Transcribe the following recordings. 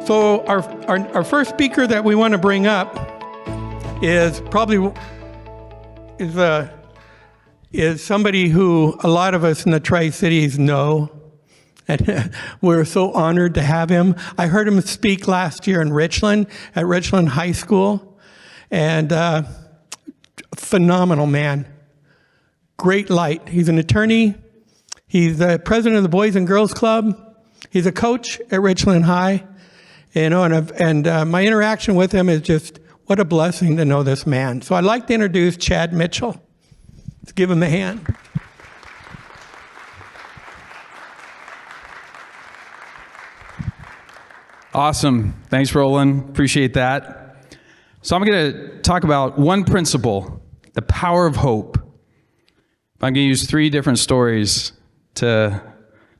So our first speaker that we want to bring up is somebody who a lot of us in the Tri-Cities know, and we're so honored to have him. I heard him speak last year in Richland, at Richland High School, and phenomenal man. Great light. He's an attorney. He's the president of the Boys and Girls Club. He's a coach at Richland High. And my interaction with him is just, what a blessing to know this man. So I'd like to introduce Chad Mitchell. Let's give him a hand. Awesome. Thanks, Roland. Appreciate that. So I'm going to talk about one principle, the power of hope. I'm going to use 3 different stories to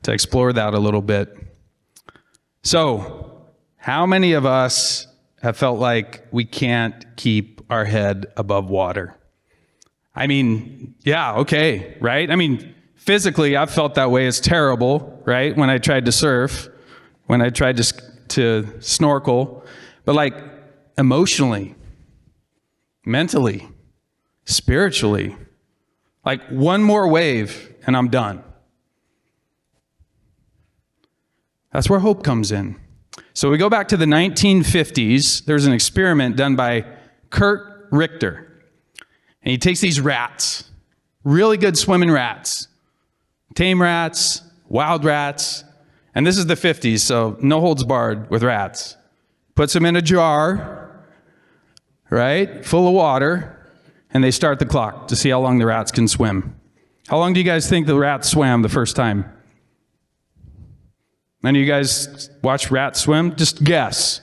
explore that a little bit. So, how many of us have felt like we can't keep our head above water? I mean, yeah, okay, right? I mean, physically, I've felt that way. It's terrible, right? When I tried to surf, when I tried to snorkel, but like emotionally, mentally, spiritually, like one more wave and I'm done. That's where hope comes in. So we go back to the 1950s. There's an experiment done by Kurt Richter. And he takes these rats, really good swimming rats, tame rats, wild rats, and this is the 50s, so no holds barred with rats. Puts them in a jar, right, full of water, and they start the clock to see how long the rats can swim. How long do you guys think the rats swam the first time? Any of you guys watch rats swim? Just guess.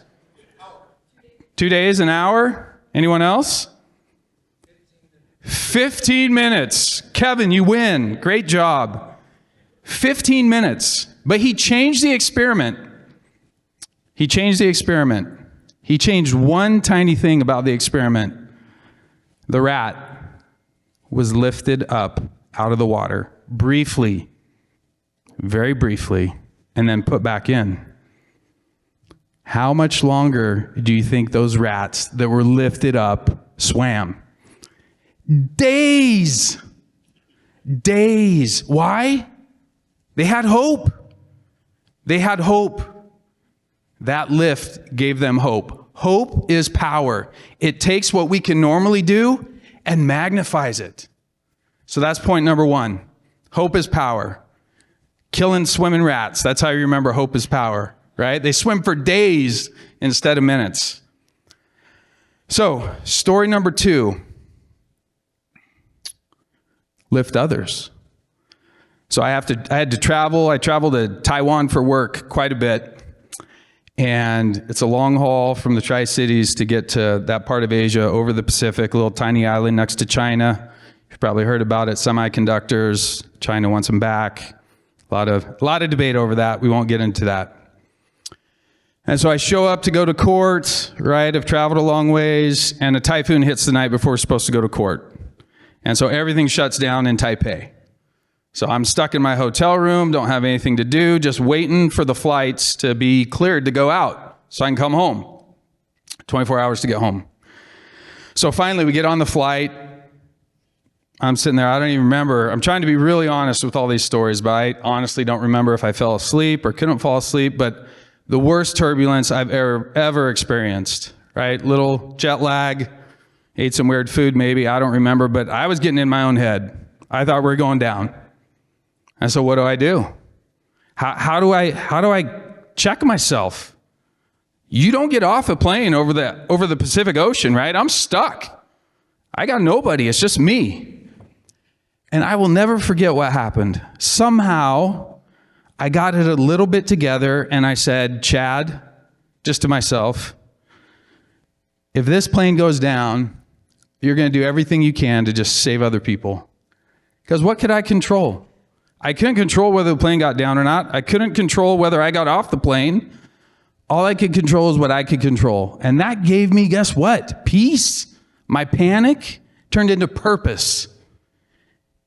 2 days, an hour? Anyone else? 15 minutes. Kevin, you win. Great job. 15 minutes. But he changed the experiment. He changed one tiny thing about the experiment. The rat was lifted up out of the water briefly, very briefly, and then put back in. How much longer do you think those rats that were lifted up swam? Days. Days. Why? They had hope. They had hope. That lift gave them hope. Hope is power. It takes what we can normally do and magnifies it. So that's point number 1. Hope is power. Killing swimming rats. That's how you remember hope is power, right? They swim for days instead of minutes. So, story number 2. Lift others. So I had to travel. I traveled to Taiwan for work quite a bit. And it's a long haul from the Tri-Cities to get to that part of Asia over the Pacific, a little tiny island next to China. You've probably heard about it, semiconductors. China wants them back. A lot of debate over that. We won't get into that. And so I show up to go to court, right? I've traveled a long ways, and a typhoon hits the night before we're supposed to go to court. And so everything shuts down in Taipei. So I'm stuck in my hotel room, don't have anything to do, just waiting for the flights to be cleared to go out so I can come home. 24 hours to get home. So finally we get on the flight. I'm sitting there, I don't even remember. I'm trying to be really honest with all these stories, but I honestly don't remember if I fell asleep or couldn't fall asleep, but the worst turbulence I've ever experienced, right? Little jet lag, ate some weird food maybe, I don't remember, but I was getting in my own head. I thought we were going down. And so what do? How do I check myself? You don't get off a plane over the Pacific Ocean, right? I'm stuck. I got nobody, it's just me. And I will never forget what happened. Somehow, I got it a little bit together and I said, Chad, just to myself, if this plane goes down, you're going to do everything you can to just save other people. Because what could I control? I couldn't control whether the plane got down or not. I couldn't control whether I got off the plane. All I could control is what I could control. And that gave me, guess what? Peace. My panic turned into purpose.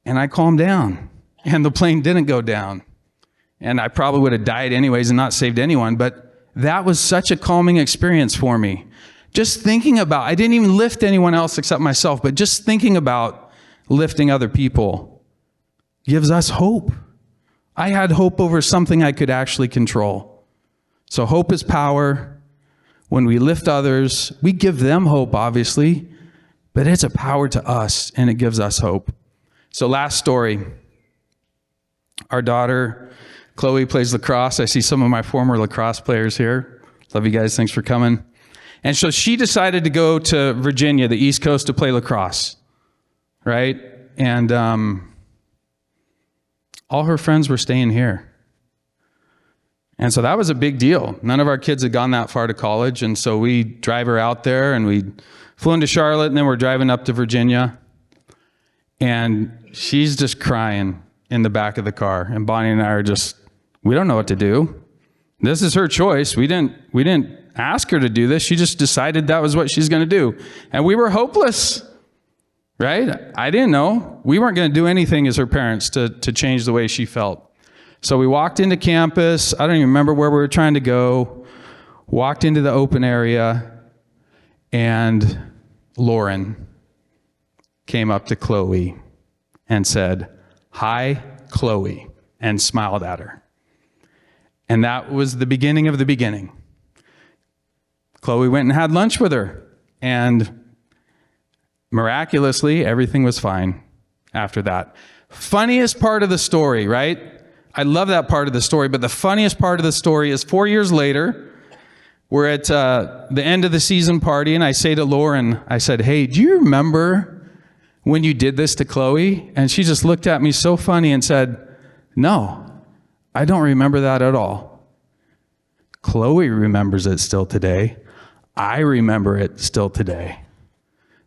And I calmed down. And the plane didn't go down. And I probably would have died anyways and not saved anyone. But that was such a calming experience for me. Just thinking about, I didn't even lift anyone else except myself, but just thinking about lifting other people gives us hope. I had hope over something I could actually control. So hope is power. When we lift others, we give them hope, obviously, but it's a power to us, and it gives us hope. So last story. Our daughter, Chloe, plays lacrosse. I see some of my former lacrosse players here. Love you guys. Thanks for coming. And so she decided to go to Virginia, the East Coast, to play lacrosse, right? And all her friends were staying here. And so that was a big deal. None of our kids had gone that far to college, and so we drive her out there, and we flew into Charlotte, and then we're driving up to Virginia, and she's just crying in the back of the car, and Bonnie and I are just, we don't know what to do. This is her choice. We didn't ask her to do this. She just decided that was what she's going to do. And we were hopeless, right? I didn't know. We weren't going to do anything as her parents to change the way she felt. So we walked into campus. I don't even remember where we were trying to go. Walked into the open area, and Lauren came up to Chloe and said, "Hi, Chloe," and smiled at her. And that was the beginning of the beginning. Chloe went and had lunch with her, and miraculously, everything was fine after that. Funniest part of the story, right? I love that part of the story, but the funniest part of the story is 4 years later, we're at the end of the season party, and I say to Lauren, I said, "Hey, do you remember when you did this to Chloe?" And she just looked at me so funny and said, "No, I don't remember that at all." Chloe remembers it still today. I remember it still today.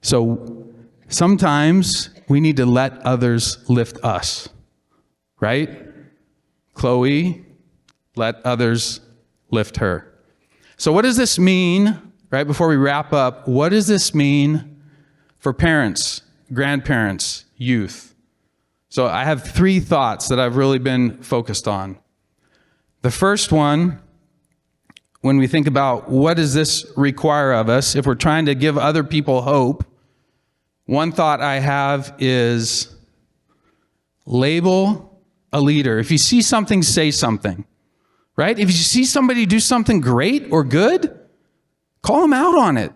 So sometimes we need to let others lift us, right? Chloe, let others lift her. So what does this mean, right before we wrap up, what does this mean for parents, grandparents, youth? So I have 3 thoughts that I've really been focused on. The first one, when we think about what does this require of us, if we're trying to give other people hope, one thought I have is label a leader. If you see something, say something, right? If you see somebody do something great or good, call them out on it.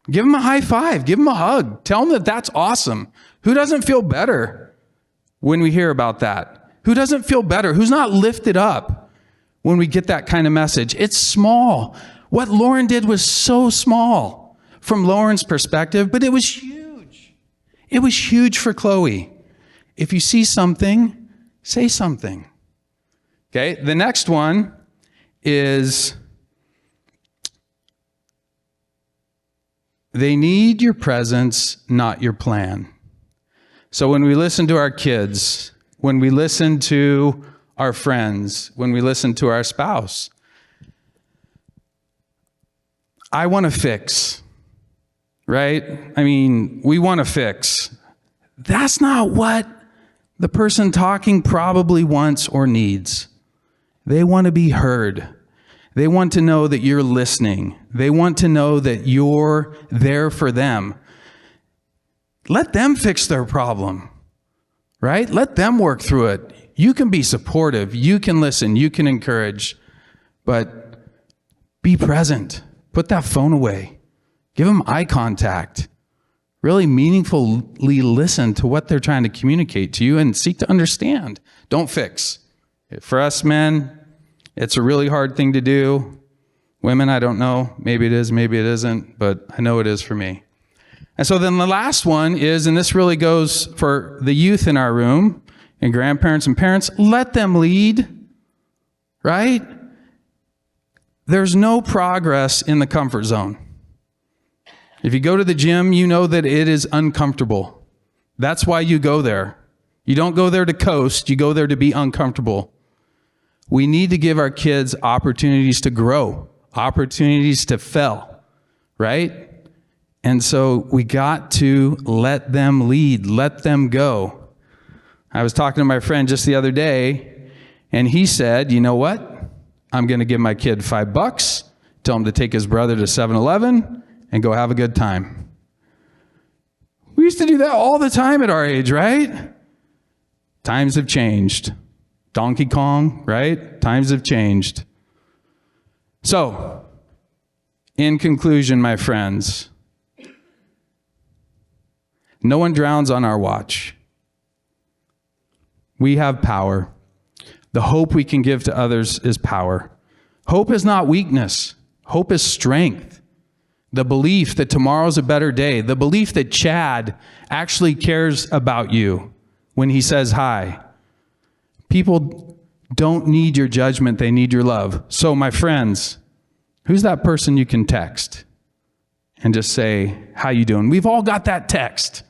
Give them a high five. Give them a hug. Tell them that that's awesome. Who doesn't feel better when we hear about that? Who doesn't feel better? Who's not lifted up when we get that kind of message? It's small. What Lauren did was so small from Lauren's perspective, but it was huge. It was huge for Chloe. If you see something, say something. Okay, the next one is they need your presence, not your plan. So when we listen to our kids, when we listen to our friends, when we listen to our spouse, I want to fix, right? I mean, we want to fix. That's not what the person talking probably wants or needs. They want to be heard. They want to know that you're listening. They want to know that you're there for them. Let them fix their problem, right? Let them work through it. You can be supportive. You can listen. You can encourage. But be present. Put that phone away. Give them eye contact. Really meaningfully listen to what they're trying to communicate to you and seek to understand. Don't fix. For us men, it's a really hard thing to do. Women, I don't know. Maybe it is, maybe it isn't, but I know it is for me. And so then the last one is, and this really goes for the youth in our room, and grandparents and parents, let them lead, right? There's no progress in the comfort zone. If you go to the gym, you know that it is uncomfortable. That's why you go there. You don't go there to coast, you go there to be uncomfortable. We need to give our kids opportunities to grow, opportunities to fail, right? And so we got to let them lead, let them go. I was talking to my friend just the other day, and he said, you know what? I'm going to give my kid $5, tell him to take his brother to 7-Eleven and go have a good time. We used to do that all the time at our age, right? Times have changed. Donkey Kong, right? Times have changed. So, in conclusion, my friends, no one drowns on our watch. We have power. The hope we can give to others is power. Hope is not weakness. Hope is strength. The belief that tomorrow's a better day. The belief that Chad actually cares about you when he says hi. People don't need your judgment. They need your love. So, my friends, who's that person you can text and just say, how you doing? We've all got that text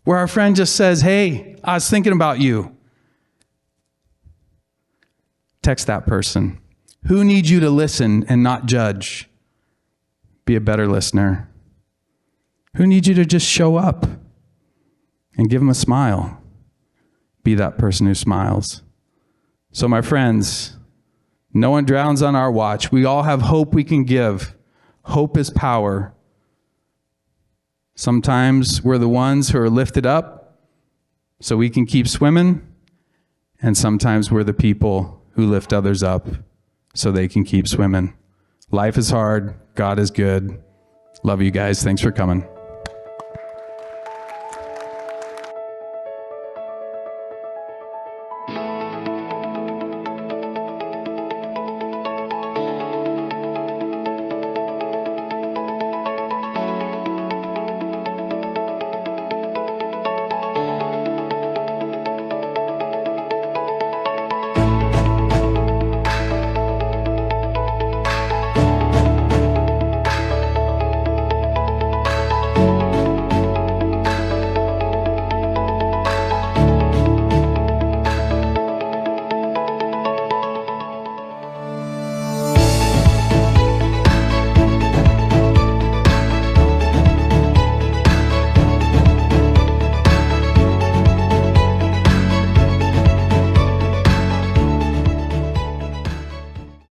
where our friend just says, hey, I was thinking about you. Text that person. Who needs you to listen and not judge? Be a better listener. Who needs you to just show up and give them a smile? Be that person who smiles. So my friends, no one drowns on our watch. We all have hope we can give. Hope is power. Sometimes we're the ones who are lifted up so we can keep swimming, and sometimes we're the people who lift others up so they can keep swimming. Life is hard. God is good. Love you guys. Thanks for coming.